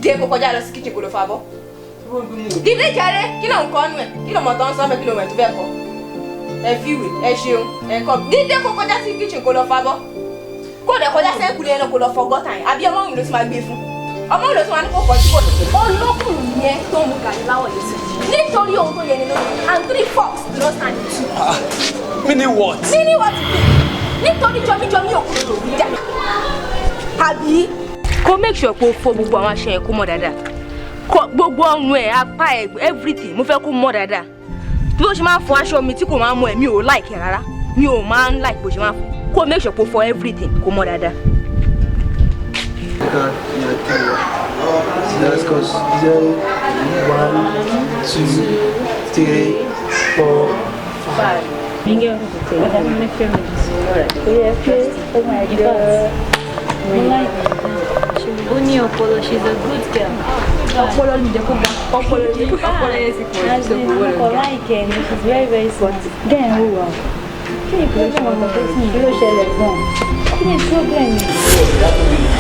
Dìde kó kọjá lọ sí kitchen kó lọ fabọ́. Dìde jàre, kí ló ń kọ́ nù ẹ̀? Kí ló mọ̀ tán sọ́mẹ̀ kí ló mọ̀ ẹ̀ tó fẹ́ kọ́? Ẹ fíwèé, ẹ ṣeun, ẹ kọ́. Dìde kó kọjá sí kitchen kó lọ fabọ́. Kó dẹ̀ kọjá sẹ́kùlé ẹnu kó lọ fọ gọ́tà yẹn. Àbí ọmọ òun ló ti máa gbé fún. Ọmọ òun ló ti máa ní kó fọ́ síbò. Olókùnrin yẹn tó mú gàrí láwọ̀ yẹn sí. Nítorí ohun tó yẹ ni lórí. And 3 forks do not stand in 2. Meaning what? Meaning what it is? Nítorí jọmíjọmí òkúrò ló rí jà. Àbí? Kó make sure pé o fọ gbogbo àwọn aṣọ yẹn kó mọ́ dáadáa. Gbogbo ọrùn ẹ̀, apá ẹ̀, everything mo fẹ́ kó mọ́ dáadáa. Bí o ṣe máa ń fọ aṣọ mi tí kò máa ń mọ ẹ̀ mi ò like rárá. Mi ò máa ń like bó ṣe máa ń fọ. Kó make sure pé o fọ everything kó mọ́ dáadáa. Let's go. 0, 1, 2, 3, 4, 5. Miguel, oh my God. Uni Opolo, she's a good girl. Opolo ni jẹ́ kó gbà. Opolo yẹn sì kò ní sọ gbogbo rẹ̀. I like her, she's very, very smart. Get her who well. Kí ni problem ọ̀tọ̀ tó sì ń dúró ṣẹlẹ̀ gan-an? Kí ni problem yìí?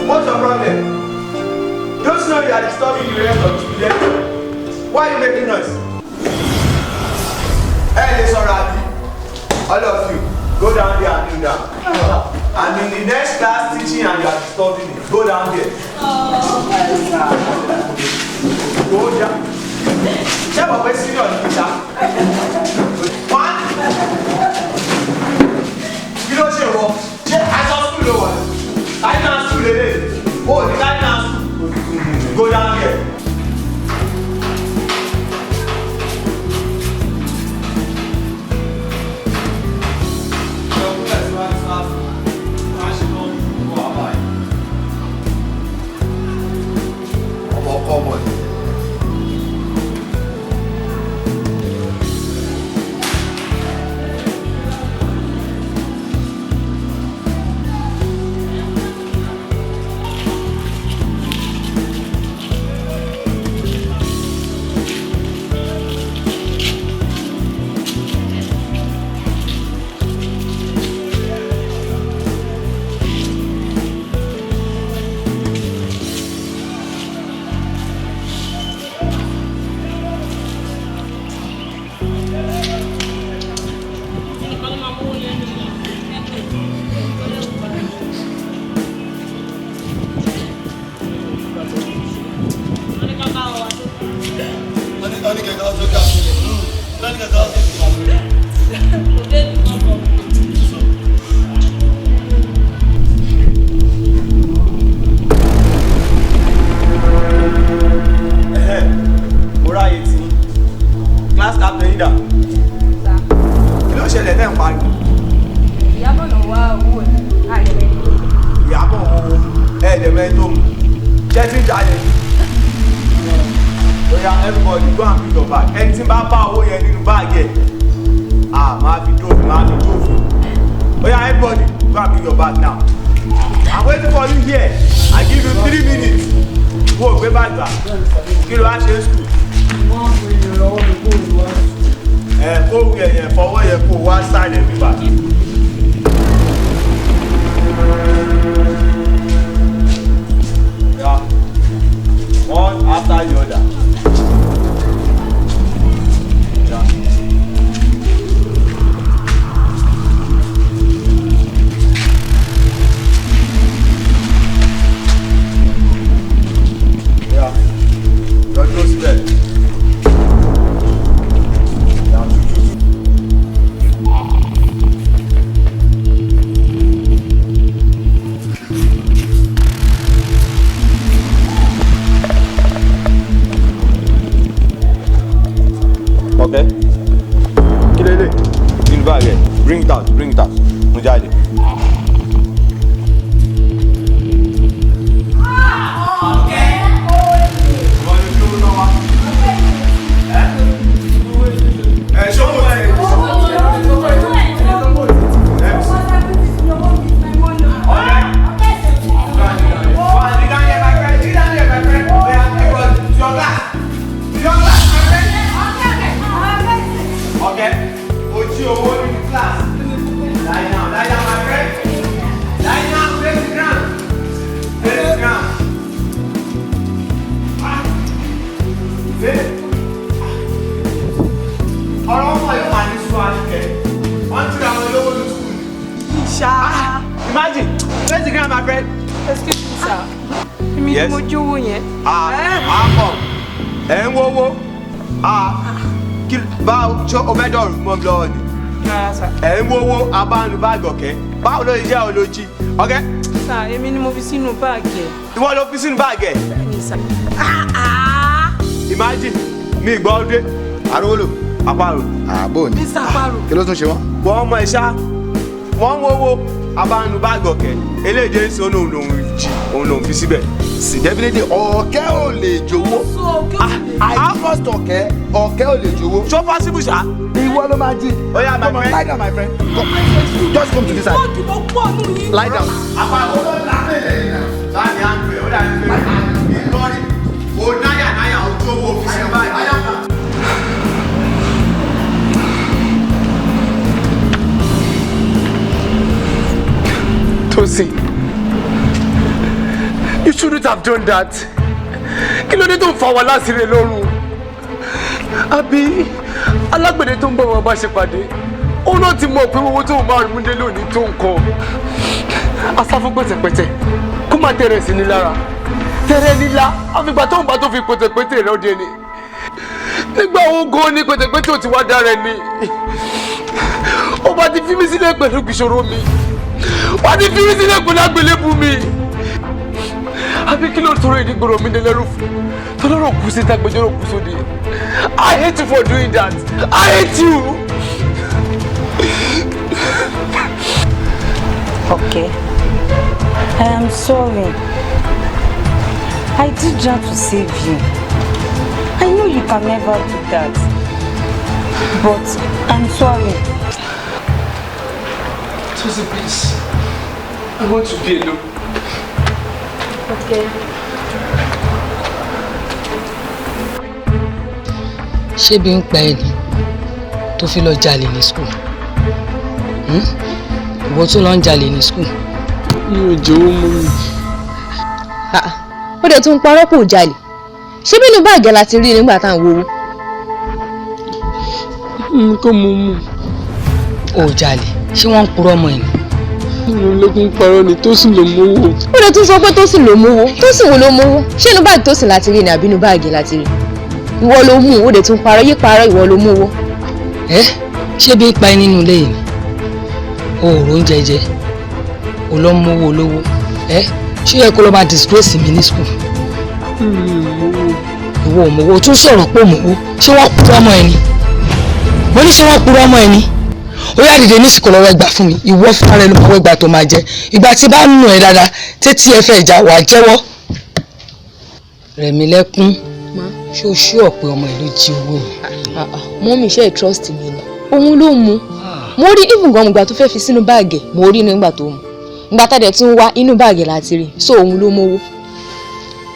What's your problem? Don't you know you are disturbing the rest of the students? Why are you making noise? Hey, listen, Rabi. All of you, go down there and kneel down. I'm in the next class teaching and you are disturbing me. Go down there. Go down. Check my way, senior teacher. One. You don't show up. Oh, the guy now. Go down here. Come on. Everybody go and pick your bag. Anything bá bá owó yẹn nínú báàgì ẹ̀. Máa fi dófin. Oh yeah, everybody go and pick your bag now. I'm waiting for you here. I give you 3 minutes. Go gbé bag gbà. Kí ló wá ṣe school? Kó wù yẹn fọwọ́ yẹn kó wá side ẹ̀mí bá. Yeah. One after the other. Okay. Kilele. In bag. Bring it out. Mujade. Imagine, where's the ground, my friend? Excuse me, sir. Yes. Come. Kill bow cho obedor mo blood. Sir. Abanu bag okay. Báwo ló jẹ́ oloji. Okay? Sir, èmi ni mo fi sínú bag ẹ. Ìwọ ló fi sínú bag ẹ. Bẹ́ẹ̀ni, sir. Imagine, mi gbọ́ dé. Arolo, aparo. Bó ni. Mr. Aparo. Kí ló tún ṣe wọ́n? Wọ́n mọ ìṣá. Wọ́n wowo abanu bag okay. Eléde nso no òun fi síbẹ̀. Sì definitely ọ̀kẹ́ ò lè jowó. I must ọ̀kẹ́ ò lè jowó. So possible sha? Ìwọ ló máa jí. Oh yeah, my friend. Lie down, my friend. Come. Just come to this side. Lie down. Aparo ló la pele na. Bani anpe, o da npe. Ìlọrin. O náyà ojú owó fi sí báyìí. Tosin, you shouldn't have done that. Kí ló dé tó ń fa wa láṣìírí lọ́rùn? Àbí alágbẹ̀dẹ tó ń bọ̀ wọ́n bá ṣe pàdé. Òun náà ti mọ̀ pé owó tó ń máa rí múndé lónìí tó nǹkan. Asáfún pẹ̀tẹ̀pẹ̀tẹ̀ kó má tẹ̀rẹ̀ sí ni lára. Tẹ̀rẹ̀ nílá àfìgbà tó ń bá tó fi pẹ̀tẹ̀pẹ̀tẹ̀ rẹ̀ ọdẹ ni. Nígbà wo gan ni pẹ̀tẹ̀pẹ̀tẹ̀ ò ti wá dára ẹni? Ó bá ti fi mí sílẹ̀ pẹ̀lú ìṣòro mi. Wọ́n ti fi mí sílẹ̀ pẹ̀lú àgbélébùú mi. tọrọ ìdígbòrò mi nílẹ̀ rúfù tọ́lọ́rọ̀ kù sí tagbẹjọ́rọ̀ kù sóde. I hate you for doing that. I hate you. Okay. I am sorry. I did try to save you. I know you can never do that. But I'm sorry. Susie, please. I want to be alone. Okay. Ṣé bí ń pa ẹni tó fi lọ jalè ní school? Ìwọ tó lọ ń jalè ní school. Mi ò jẹ́wọ́ mọ́ mi. Ó dẹ̀ tún parọ́ kò jalè. Ṣé bínú báàgì la ti rí nígbà tá à ń wo owó? Nǹkan mo mú. Ó jalè. Ṣé wọ́n ń purọ́ ọmọ ẹ̀ ni? Lẹ́kùn parọ́ ni tó sì lò mówó. Ó dẹ̀ tún sọ pé tó sì lò mówó. Tó sì wo ló mówó? Ṣé inú báàgì tó sì láti rí ni àbí inú báàgì láti rí? Ìwọ ló mú, ó dẹ̀ tún parọ́, yí parọ́, ìwọ ló mówó. Ṣé bí ń pa ẹ nínú ilé yìí ni? O ò róúnjẹ jẹ. O lọ mówó olówó. Ṣé yẹ kó lọ máa disgrace mi ní school? Ìwọ ò mówó, o tún sọ̀rọ̀ pé mówó. Ṣé wọ́n purọ́ ọmọ ẹ ni? Mo ní ṣé wọ́n purọ́ ọmọ ẹ ni? Ó yá dìde ní ìsìnkú lọ́wọ́ ẹgbàá fún mi. Ìwọ fúnra rẹ ló mọ̀ ẹgbàá tó máa jẹ. Ìgbà tí bá ń nù ẹ dáadáa, tètè ẹ fẹ́ ìjà wà jẹ́wọ́. Rẹ̀mílẹ́kún. Ṣé o ṣú ọ̀pẹ ọmọ ẹ ló jí owó yẹn? Mọ́mí ṣe trust mi ni. Òun ló mú. Mo rí even gan ìgbà tó fẹ́ fi sínú báàgì, mo rí nígbà tó mú. Ìgbà tá dẹ̀ tún wá inú báàgì láti rí. So òun ló mówó.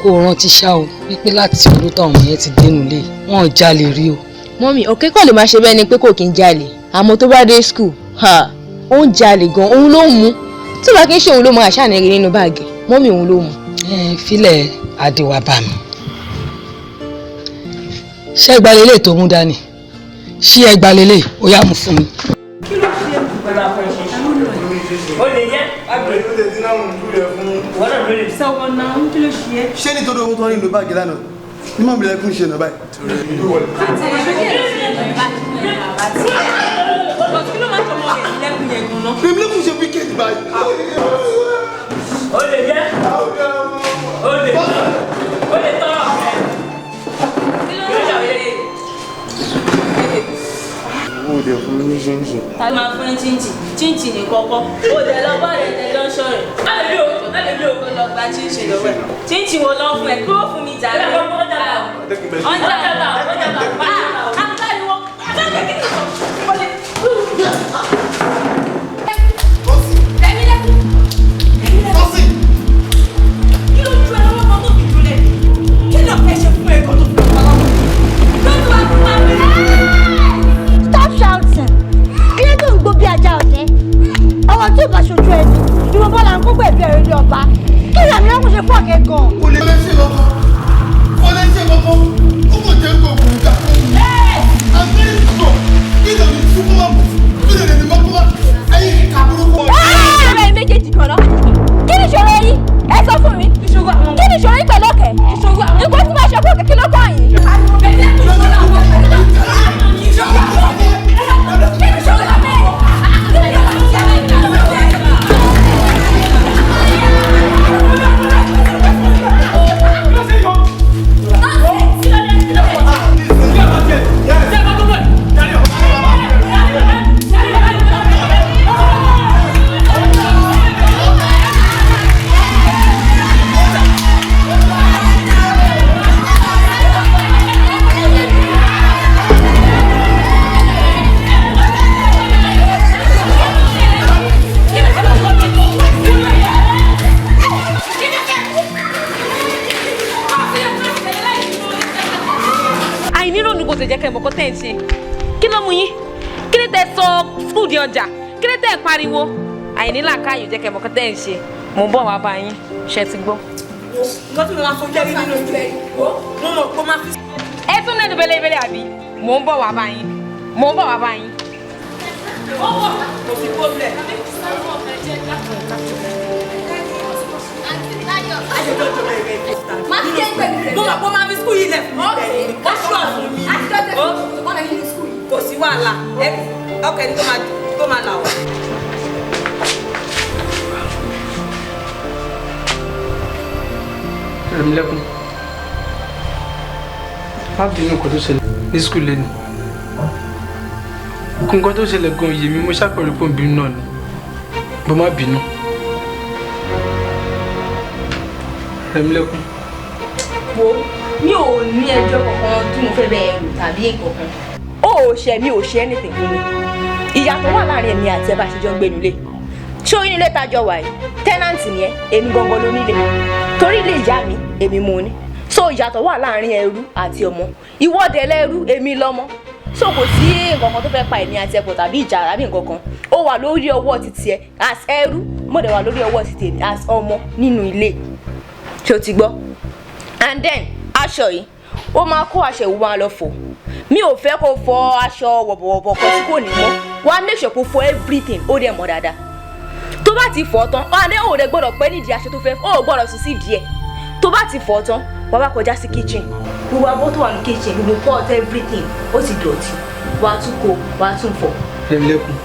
Kó o rántí ṣá o wípé láti ọdún táwọn ọmọ yẹn ti dénú lé wọn ò jalè rí o. Mọ́mí òkè kọ́ lè máa ṣe bẹ́ẹ̀ ni pé kò kí ń jalè. Àmọ́ tó bá dé school, ó ń jalè gan, òun ló mú. Tí bá kí ń ṣe òun ló mú àṣà ní rí nínú báàgì. Mọ́mí òun ló mú. Fílẹ̀ adéwà bá mi. Ṣé ẹgbàá lélẹ̀ tó mú dání? Ṣé ẹgbàá lélẹ̀ ó yá mú fún mi. Kí ló ṣe é pẹ̀lú àpẹẹrẹ? Ó lè yẹ àgbẹ̀ tó tẹ̀ sí náà ń dúró fún wọn náà lórí. Sọ̀rọ̀ náà ń kí ló ṣe é? Ṣé nítorí owó tó ń lo báàgì lánàá ní mọ̀ bílẹ̀ kún ṣe nà báyìí. Bíbélì ṣe wíkẹ́ẹ̀dì báyìí. Ó lè yẹ. Ó lè tọrọ. Owó dẹ̀ fún mi ní ṣíńṣì. Ta máa fún ní chíńchì ní kọ́kọ́. Ó dẹ̀ lọ bá rẹ̀ tẹ̀ lọ́ṣọ́ rẹ̀. Má lè bí òkú lọ gba chíńchì lọ́wọ́ ẹ̀. Chíńchì wo lọ fún ẹ? Kí ó fún mi jà rẹ̀. Ọjà bá. Àtàlíwọ́. Kí ló ju ẹ̀rọ ọmọ tó fi dúlẹ̀? Kí ló fẹ́ ṣe fún ẹ̀kọ́ tó fi dúlẹ̀? Lọ́dún wa fún wa rẹ̀. Stop shouting! Ilé tó ń gbó bí ajá ọ̀tẹ́. Ọwọ́ tí ò bá ṣojú ẹni, ìwọ̀n bọ́lá ń kó gbẹ̀bí ẹ̀rọ ilé ọba. Kí ni àmì ọkùnrin ṣe fún ọ̀kẹ́ gan? Kò lè ṣe lọ́kọ́. Kò lè ṣe lọ́kọ́. Ó kò jẹ́ kó kù ká. Àgbẹ̀ ìṣòro kí lè ní fún wọn. Kí lè ní mọ́tò wá. Ẹyin kàbúrú kọ. Ọ̀rẹ́ ẹ̀ méjèèjì kan náà. Kí ni ìṣòro yìí? Ẹ sọ fún mi. Kí ni ìṣòro yìí pẹ̀lú ọ̀kẹ́? Nígbà tí máa ṣe fún ọ̀kẹ́ kí ló kọ́ yìí? Kí ló mú yín? Kí ló tẹ́ sọ skul di ọjà? Kí ló tẹ́ pariwo? Àìní làákàyè jẹ́ kẹ́ mọ̀kọ́ tẹ́ ń ṣe. Mo ń bọ̀ wá bá yín. Ṣé ti gbọ́? Nǹkan tí mo máa fojú ẹrí nínú ìlú ẹ̀. Mo mọ̀ kó máa fi. Ẹ tún lẹ́nu bẹ́lẹ́bẹ́lẹ́ àbí? Mo ń bọ̀ wá bá yín. Mo ń bọ̀ wá bá yín. Kò sí problem. Mo mọ̀ kó máa fi skul yìí lẹ̀ fún mi bẹ̀rẹ̀ ni. Ó ṣùọ̀ fún mi. Kò sí wàhálà. Ọkẹ́ ni tó máa là wá. Lekan. Má bínú nǹkan tó ṣẹlẹ̀ ní skul lẹ́nu. Nǹkan tó ṣẹlẹ̀ gan yé mi mo ṣàpẹẹrẹ pé òbí náà ni. Bó má bínú. Lekan. Wo mi ò ní ẹjọ́ kankan tí mo fẹ́ bẹ́ẹ̀ rò tàbí nǹkan kan. Ó ò ṣe mi ò ṣe anything fún mi. Ìyàtọ̀ wà láàrin èmi àti ẹ bá ṣe jọ ń gbé nílé. Ṣé o nílé tájọ wà yìí? Tẹ́nàntì ni ẹ́, èmi gangan ló nílé. Torí ilé ìyá mi, èmi mo ní. So ìyàtọ̀ wà láàrin ẹrú àti ọmọ. Ìwọ dẹ̀ lẹ́rú, èmi lọ́mọ. So kò sí nǹkan kan tó fẹ́ pa èmi àti ẹ̀pọ̀ tàbí ìjà tàbí nǹkan kan. Ó wà lórí ọwọ́ títí ẹ as ẹrú, mo dẹ̀ wà lórí ọwọ́ títí èmi as ọmọ nínú ilé. Ṣé o ti gbọ́? And then aṣọ yìí, ó máa kó aṣọ ìwú máa lọ fọ̀. Mi ò fẹ́ kó fọ aṣọ wọ̀bọ̀wọ̀bọ̀ kan tí kò ní mọ́. Wá make sure kó fọ everything, ó dẹ̀ mọ́ dáadáa. Tó bá ti fọ̀ tán, àdé ò dẹ̀ gbọ́dọ̀ pẹ́ nídìí aṣọ tó fẹ́, ó gbọ́dọ̀ sùn sí díẹ̀. Tó bá ti fọ̀ tán, wá bá kọjá sí kitchen. Gbogbo abọ́ tó wà ní kitchen, gbogbo pot everything, ó ti dọ̀tí. Wá tún kó, wá tún fọ̀. Lekan.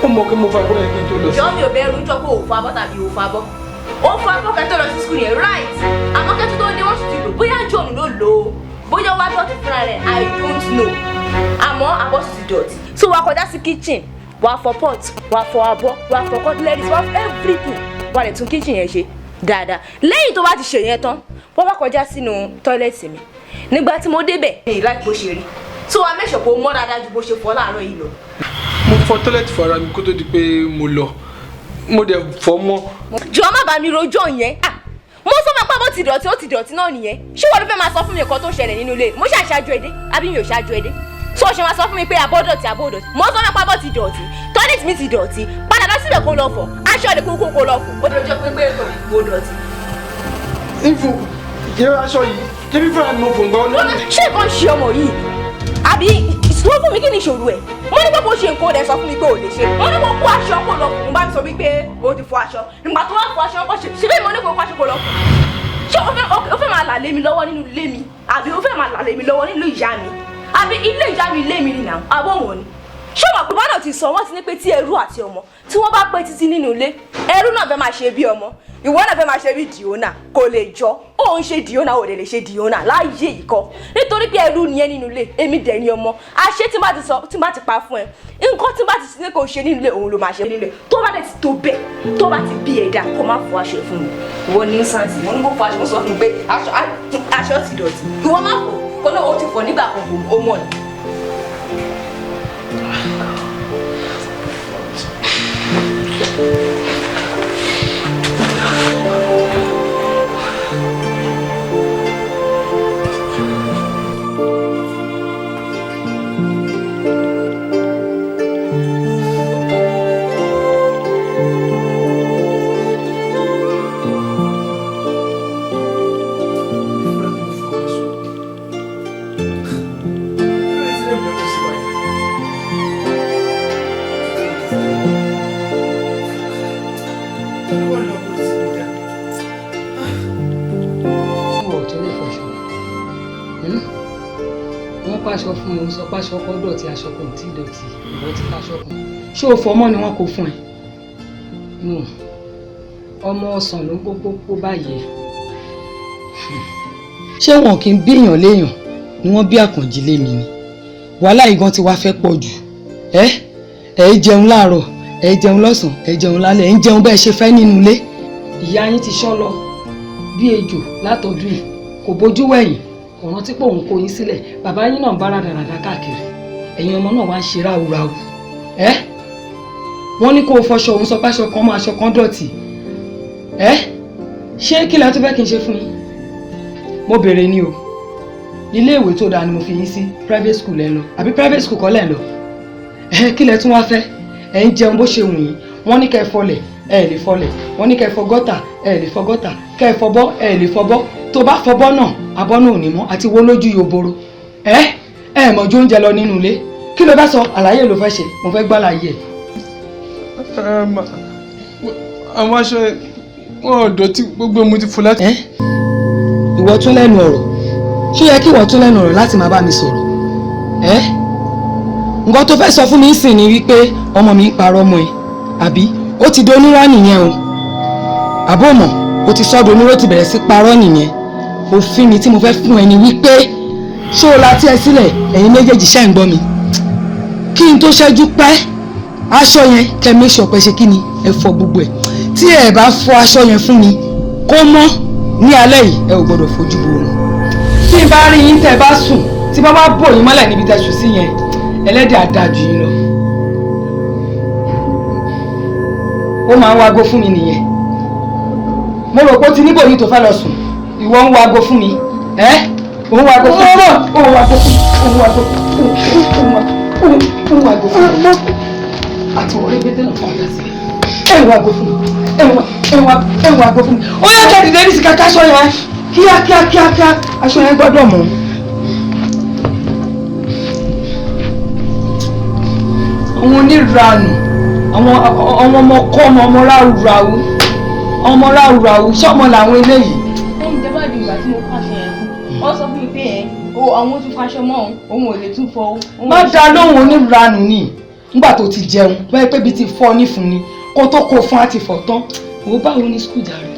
Ó mọ̀ pé mo fa abọ́ yẹn kí n tó lọ sí. Jọ́ mi ò bẹ̀rù ń jọ pé ò fa abọ́ tàbí ò fa abọ́. Ó fa abọ́ kẹ́ tó lọ sí school yẹn, right? Àmọ́ kẹ́ tó ní wọ́n sì ti lò, bóyá John ló lò ó. Bóyá wá dọ̀tí fúnra rẹ̀, I don't know. Àmọ́ abọ́ sì ti dọ̀tí. So wá kọjá sí kitchen, wá fọ pot, wá fọ abọ́, wá fọ cutlery, wá fọ everything. Wá lè tún kitchen yẹn ṣe dáadáa. Lẹ́yìn tó bá ti ṣe yẹn tán, wọ́n bá kọjá sínú tọ́ílẹ̀tì mi. Nígbà tí mo débẹ̀, mi láì bó ṣe rí. So wá make sure kó mọ́ dáadáa ju bó ṣe fọ láàárọ̀ yìí lọ. Mo fọ tọ́lẹ̀tì fún ara mi kó tó di pé mo lọ. Mo dẹ̀ fọ mọ́. Jọ̀ọ́ má bá mi rojọ́ yẹn. Mo sọ ma pa bó ti dọ̀tí ó ti dọ̀tí náà nìyẹn. Ṣé wọ́n ló fẹ́ máa sọ fún mi nǹkan tó ṣẹlẹ̀ nínú ilé? Mo ṣàṣáájú ẹdẹ àbí mi ò ṣáájú ẹdẹ? So ṣe máa sọ fún mi pé abọ́ dọ̀tí abọ́ dọ̀tí. Mo sọ ma pa bó ti dọ̀tí. Tọ́lẹ̀tì mi ti dọ̀tí. Padà lọ síbẹ̀ kó lọ fọ̀. Aṣọ rẹ̀ kó lọ fọ̀. Ó dọ̀jọ́ pé kò dọ̀tí. Ifu, ìjẹ́ aṣọ yìí, jẹ́bí fúnra mi mo fò ń gbọ́ lónìí. Ṣé nǹkan ṣe ọmọ yìí? Àbí ìṣòro fún mi kí ni ìṣòro ẹ̀? Mo ní pé kó ṣe nǹkan rẹ̀ sọ fún mi pé ò lè ṣe. Mo ní kó kó aṣọ kó lọ fọ̀. Mo bá mi sọ wípé o ti fọ aṣọ. Nígbà tó wá fọ aṣọ kó ṣe bẹ́ẹ̀ mo ní kó kó aṣọ kó lọ fọ̀. Ṣé o fẹ́ máa là lé mi lọ́wọ́ nínú ilé mi? Àbí o fẹ́ máa là lé mi lọ́wọ́ nínú ìyá mi? Àbí ilé ìyá mi ilé mi nìyà? Àbọ̀ wọn ni. Ṣé o mọ̀ pé bọ́dọ̀ ti sọ wọ́n ti ní pé tí ẹrú àti ọmọ tí wọ́n bá pẹ́ títí nínú ilé, ẹrú náà fẹ́ máa ṣe bí ọmọ, ìwọ náà fẹ́ máa ṣe bí Diona, kò lè jọ. Ó ń ṣe Diona, ò lè ṣe Diona láyé yìí kọ́. Nítorí pé ẹrú ni ẹ nínú ilé, èmi dẹ̀ ni ọmọ. Àṣé tí n bá ti pa fún ẹ, nǹkan tí n bá ti ní kò ṣe nínú ilé òun ló máa ṣe nínú ilé. Tó bá dẹ̀ ti tó bẹ́ẹ̀, tó bá ti bí ẹ̀dá, kó má fọ aṣọ fún mi. Ìwọ ní sáǹsì, mo ní kó fọ aṣọ, mo sọ fún mi pé aṣọ ti dọ̀tí. Ìwọ má fọ, kó náà ó ti fọ nígbà kan ó mọ̀ ni. Aṣọ fún mi, sọ pé aṣọ kan dọ̀tí, aṣọ kan tí dọ̀tí, ìwọ ti káṣọ kan. Ṣé o fọmọ ni wọn kò fún ẹ? Ọmọ ọsàn ló ń kó báyìí. Ṣé wọn kì í bíyàn léèyàn ni wọ́n bí Àkànjí lé mi ni? Wàhálà igan ti wá fẹ́ pọ̀ jù. Ẹ jẹun láàárọ̀, ẹ jẹun lọ́sàn, ẹ jẹun lálẹ́, ẹ ń jẹun bẹ́ẹ̀ ṣe fẹ́ nínú ilé. Ìyá yín ti ṣọ́ lọ bí ejò látọdún yìí, kò bójú wẹ̀yìn. Ọ̀ràn tí pé òun kó yín sílẹ̀, bàbá yín náà ń bára dáradára káàkiri, ẹ̀yin ọmọ náà wá ń ṣe ráúráú. Wọ́n ní kó o fọṣọ, òun sọ pé aṣọ kan mọ́ aṣọ kan dọ̀tí. Ṣé kí lẹ tún fẹ́ kí n ṣe fún yín? Mo béèrè ni o, ilé ìwé tó dáa ni mo fi yín sí, private school lẹ lọ àbí private school kọ́ lẹ lọ? Kí lẹ tún wá fẹ́? Ẹ ń jẹun bó ṣe wù yín, wọ́n ní kẹ́ fọlẹ̀, ẹ lè fọlẹ̀, wọ́n ní kẹ́ fọ gọ́tà, ẹ lè fọ gọ́tà, kẹ́ fọbọ́, ẹ lè fọbọ́. Tó bá fọbọ́ náà, abọ́ náà ò ní mọ́ àti wo lójú yòboro. Mọ̀jú oúnjẹ lọ nínú ilé. Kí ló bá sọ? Àlàyé ló fẹ́ ṣe, mo fẹ́ gbàlàyé ẹ̀. Àwọn aṣọ wọn ò dọ̀tí, gbogbo mo ti fọ láti. Ìwọ tún lẹ́nu ọ̀rọ̀. Ṣé yẹ kí ìwọ tún lẹ́nu ọ̀rọ̀ láti máa bá mi sọ̀rọ̀? Nǹkan tó fẹ́ sọ fún mi sìn ni wípé ọmọ mi ń parọ́ ọmọ ẹ̀, àbí ó ti di onírọ́ nìyẹn o. Àbó mọ̀. o ti sọ́dọ̀ onírò ti bẹ̀rẹ̀ sí parọ́ nìyẹn. Òfin mi tí mo fẹ́ fún ẹni wípé ṣé o la tí ẹ sílẹ̀ ẹ̀yin méjèèjì ṣẹ́ ń gbọ́ mi. Kí n tó ṣẹ́jú pẹ́ aṣọ yẹn kẹ́ make sure pé ṣe kí ni ẹ fọ gbogbo ẹ̀. Tí ẹ bá fọ aṣọ yẹn fún mi kó mọ́ ní alẹ́ yìí ẹ ò gbọ́dọ̀ fojú bo òun. Tí n bá rí yín tẹ́ bá sùn tí bá bá bò yín mọ́lẹ̀ níbi tẹ́ sùn sí yẹn ẹlẹ́dẹ̀ àdájú yín lọ. Ó máa ń wago fún mi nìyẹn. Mo rò pé ó ti níbò yìí tó fẹ́ lọ sùn ìwọ ń wago fún mi òun wago fún mi òun wago fún mi òun wago fún mi àti orí gbẹdẹ náà fún ọjà sílẹ̀ ẹ wago fún mi ẹ wago fún mi ó yẹ kẹ́ dìde ní sìkà káṣọ yẹn kíá aṣọ yẹn gbọ́dọ̀ mọ́. Àwọn oníranù àwọn ọmọ kọ́ ọmọ ráúráú ọmọ ráúráú sọ́mọ làwọn eléyìí. Ẹ̀yin ìjọba di ìgbà tí mo fàṣẹ yẹn fún ọ sọ fún mi pé àwọn tún fàṣọ mọ́ òun ò lè tún fọ. Má dá lóhùn oníranù ni nígbà tó ti jẹun bẹ́ẹ̀ pé bí ti fọ́ nífun ni kó tó kó fún àti fọ̀ tán òun báwo ní skul jàre.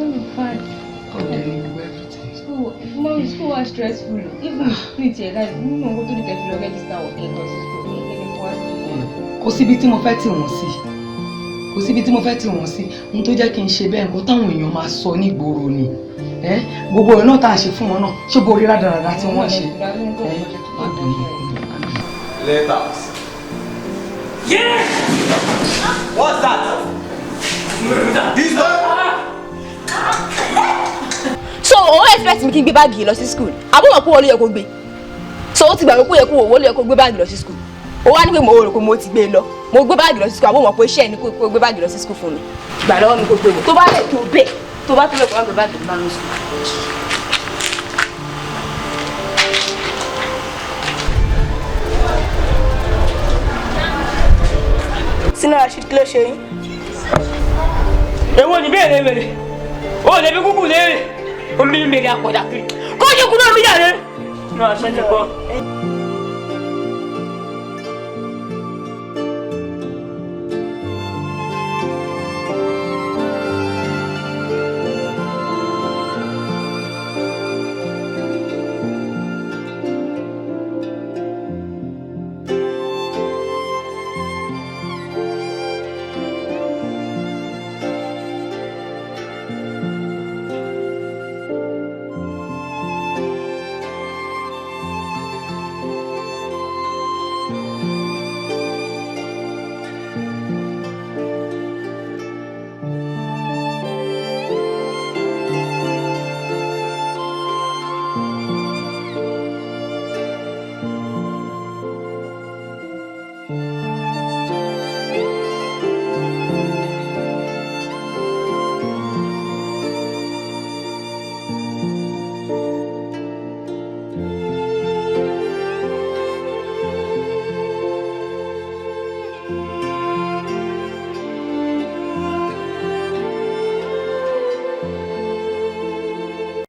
School was stressful. Even split here, guys. You know what to do to register or get us school. Kò síbi tí mo fẹ́ tì wọ́n sí. Kò síbi tí mo fẹ́ tì wọ́n sí. Ohun tó jẹ́ kí n ṣe bẹ́ẹ̀ nǹkan táwọn èèyàn máa sọ nígboro ni. Gbogbo ọ̀rọ̀ náà tá a ṣe fún wọn náà ṣé borí rádaràdà tí wọ́n ṣe. Letters. Yeah! What's that? This one? So, o expect mi kí n gbé báàgì lọ sí school. Àbúrò kó wọlé yẹ kó gbé. So, ó ti gbà pé kó yẹ kó wọlé yẹ kó gbé báàgì lọ sí school. Ó wá ní pé mo rò pé mo ti gbé lọ. Mo gbé báàgì lọ sí school. Àbúrò mọ̀ pé iṣẹ́ ni kó gbé báàgì lọ sí school fún mi. Gbà lọ́wọ́ mi kó gbé mi. Tó bá lè tó bẹ́ẹ̀. Tó bá tó bẹ́ẹ̀ kó má gbé báàgì lọ sí school. Sínú Rashid kí ló ṣe yín? Èwo ni béèrè wèrè? Ó lè bí kúkú léèrè. Omi ń bèrè àpọ̀dà kiri. Kó jẹ́ kúrò mi yàrá. Ní ọ̀sẹ̀ ti kọ́.